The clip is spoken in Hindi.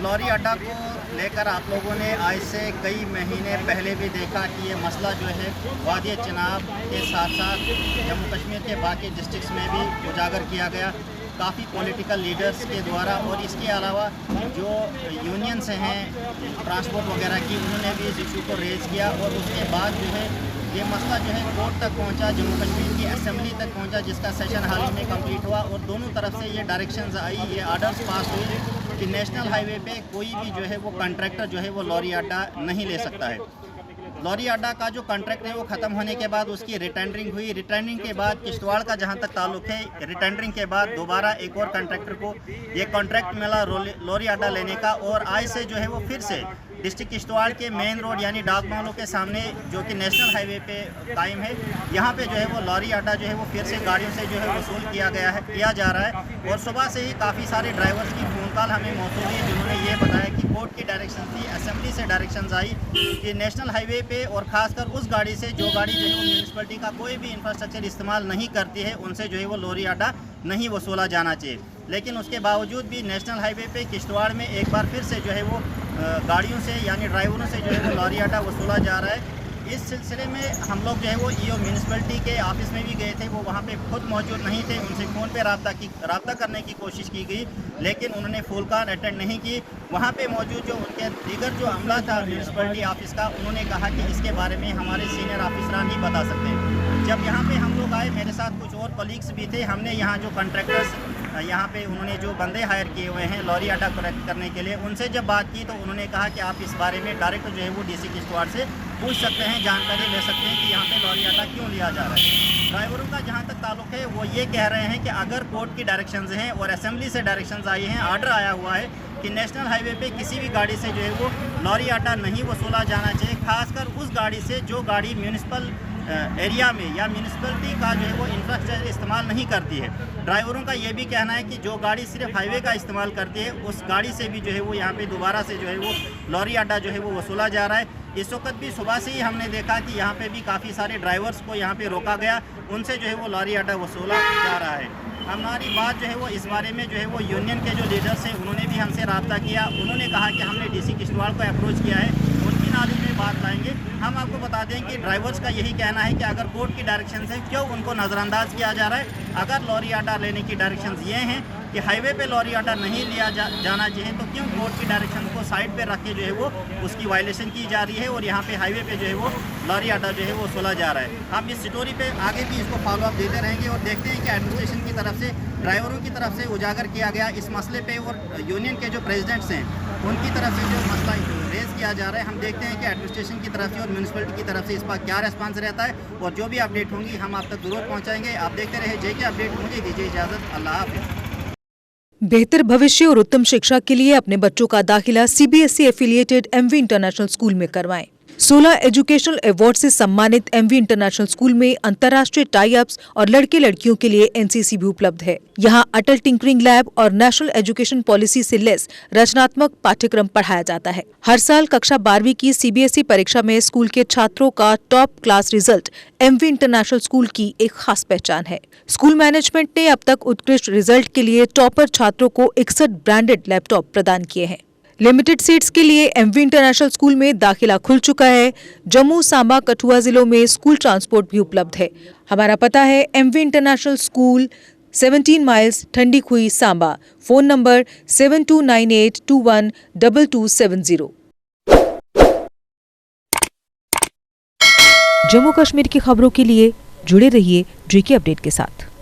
लॉरी अड्डा को लेकर आप लोगों ने आज से कई महीने पहले भी देखा कि ये मसला जो है वादी चिनाब के साथ साथ जम्मू कश्मीर के बाकी डिस्ट्रिक्ट्स में भी उजागर किया गया काफ़ी पॉलिटिकल लीडर्स के द्वारा। और इसके अलावा जो यूनियंस हैं ट्रांसपोर्ट वगैरह की, उन्होंने भी इस इशू को रेज़ किया। और उसके बाद जो है ये मसला जो है कोर्ट तक पहुंचा, जम्मू कश्मीर की असेंबली तक पहुंचा, जिसका सेशन हाल ही में कंप्लीट हुआ। और दोनों तरफ से ये डायरेक्शंस आई, ये आर्डर्स पास हुए कि नेशनल हाईवे पे कोई भी जो है वो कॉन्ट्रैक्टर जो है वो लॉरी अड्डा नहीं ले सकता है। लॉरी अड्डा का जो कॉन्ट्रैक्ट है वो ख़त्म होने के बाद उसकी रिटेंडरिंग हुई। रिटेंडरिंग के बाद किश्तवाड़ का जहां तक ताल्लुक है, रिटेंडरिंग के बाद दोबारा एक और कॉन्ट्रैक्टर को ये कॉन्ट्रैक्ट मिला लॉरी अड्डा लेने का। और आज से जो है वो फिर से डिस्ट्रिक्ट किश्तवाड़ के मेन रोड यानी डाक मालों के सामने जो कि नेशनल हाईवे पे कायम है, यहाँ पे जो है वो लॉरी अड्डा जो है वो फिर से गाड़ियों से जो है वसूल किया जा रहा है। और सुबह से ही काफ़ी सारे ड्राइवर्स की फ़ोन कॉल हमें मौसूल हुई, जिन्होंने ये बताया कि कोर्ट की डायरेक्शन थी, असेंबली से डायरेक्शंस आई कि नेशनल हाईवे पे और ख़ासकर उस गाड़ी से जो गाड़ी जो है वो म्यूनसिपलिटी का कोई भी इंफ्रास्ट्रक्चर इस्तेमाल नहीं करती है, उनसे जो है वो लॉरी अड्डा नहीं वसूला जाना चाहिए। लेकिन उसके बावजूद भी नेशनल हाईवे पे किश्तवाड़ में एक बार फिर से जो है वो गाड़ियों से यानी ड्राइवरों से जो है वो लॉरी अड्डा वसूला जा रहा है। इस सिलसिले में हम लोग जो है वो ईओ म्यूनसिपलिटी के ऑफिस में भी गए थे, वो वहाँ पे खुद मौजूद नहीं थे। उनसे फ़ोन पे रब्ता करने की कोशिश की गई, लेकिन उन्होंने फुल कॉल अटेंड नहीं की। वहाँ पे मौजूद जो उनके दीगर जो अमला था म्यूनसिपलिटी ऑफिस का, उन्होंने कहा कि इसके बारे में हमारे सीनियर ऑफिसरान ही बता सकते हैं। जब यहाँ पे हम लोग आए, मेरे साथ कुछ और कलीग्स भी थे, हमने यहाँ जो कॉन्ट्रैक्टर्स यहाँ पे उन्होंने जो बंदे हायर किए हुए हैं लॉरी अड्डा करेक्ट करने के लिए, उनसे जब बात की तो उन्होंने कहा कि आप इस बारे में डायरेक्ट जो है वो डीसी किश्तवाड़ से पूछ सकते हैं, जानकारी ले सकते हैं कि यहाँ पे लॉरी अड्डा क्यों लिया जा रहा है। ड्राइवरों का जहाँ तक ताल्लुक है वो ये कह रहे हैं कि अगर कोर्ट की डायरेक्शंस हैं और असेंबली से डायरेक्शंस आई हैं, आर्डर आया हुआ है कि नेशनल हाईवे पे किसी भी गाड़ी से जो है वो लॉरी अड्डा नहीं वसूला जाना चाहिए, खासकर उस गाड़ी से जो गाड़ी म्यूनसिपल एरिया में या म्यूनसिपलिटी का जो है वो इंफ्रास्ट्रक्चर इस्तेमाल नहीं करती है। ड्राइवरों का ये भी कहना है कि जो गाड़ी सिर्फ हाईवे का इस्तेमाल करती है, उस गाड़ी से भी जो है वो यहाँ पे दोबारा से जो है वो लॉरी अड्डा जो है वो वसूला जा रहा है। इस वक्त भी सुबह से ही हमने देखा कि यहाँ पे भी काफ़ी सारे ड्राइवर्स को यहाँ पे रोका गया, उनसे जो है वो लॉरी अड्डा वसूला जा रहा है। हमारी बात जो है वो इस बारे में जो है वो यूनियन के जो लीडर्स हैं उन्होंने भी हमसे रब्ता किया। उन्होंने कहा कि हमने डीसी किश्तवाड़ को अप्रोच किया है, उनकी नॉलेज में बात लाएंगे। हम आपको बता दें कि ड्राइवर्स का यही कहना है कि अगर कोर्ट की डायरेक्शन है क्यों उनको नज़रअंदाज किया जा रहा है। अगर लॉरी अड्डा लेने की डायरेक्शन ये हैं कि हाईवे पे लॉरी अड्डा नहीं लिया जाना चाहिए, तो क्यों कोर्ट की डायरेक्शन को साइड पे रख के जो है वो उसकी वायलेशन की जा रही है और यहाँ पे हाईवे पे जो है वो लॉरी अड्डा जो है वो सोला जा रहा है। हम इस स्टोरी पे आगे भी इसको फॉलोअप देते रहेंगे और देखते हैं कि एडमिनिस्ट्रेशन की तरफ से ड्राइवरों की तरफ से उजागर किया गया इस मसले पे और यूनियन के जो प्रेसिडेंट्स हैं उनकी तरफ से जो मसला रेज किया जा रहा है। हम देखते हैं कि एडमिनिस्ट्रेशन की तरफ से और म्यूनसिपलिटी की तरफ से इस पर क्या रिस्पांस रहता है और जो भी अपडेट होंगी हम आप तक जरूर पहुँचाएंगे। आप देखते रहे जेके अपडेट। मुझे दीजिए इजाज़त, अल्लाह हाफ़िज़। बेहतर भविष्य और उत्तम शिक्षा के लिए अपने बच्चों का दाखिला CBSE affiliated MV International School में करवाएं। 16 एजुकेशनल अवार्ड से सम्मानित एमवी इंटरनेशनल स्कूल में अंतर्राष्ट्रीय टाई अप्स और लड़के लड़कियों के लिए एनसीसी भी उपलब्ध है। यहाँ अटल टिंकरिंग लैब और नेशनल एजुकेशन पॉलिसी से लेस रचनात्मक पाठ्यक्रम पढ़ाया जाता है। हर साल कक्षा 12वीं की सीबीएसई परीक्षा में स्कूल के छात्रों का top class result MV International School की एक खास पहचान है। स्कूल मैनेजमेंट ने अब तक उत्कृष्ट रिजल्ट के लिए टॉपर छात्रों को 61 ब्रांडेड लैपटॉप प्रदान किए हैं। लिमिटेड सीट्स के लिए एमवी इंटरनेशनल स्कूल में दाखिला खुल चुका है। जम्मू, सांबा, कठुआ जिलों में स्कूल ट्रांसपोर्ट भी उपलब्ध है। हमारा पता है MV International school, 17 miles, Thandi Khui, Samba. Phone number 7298212270। Jammu Kashmir की खबरों के लिए जुड़े रहिए जेके अपडेट के साथ।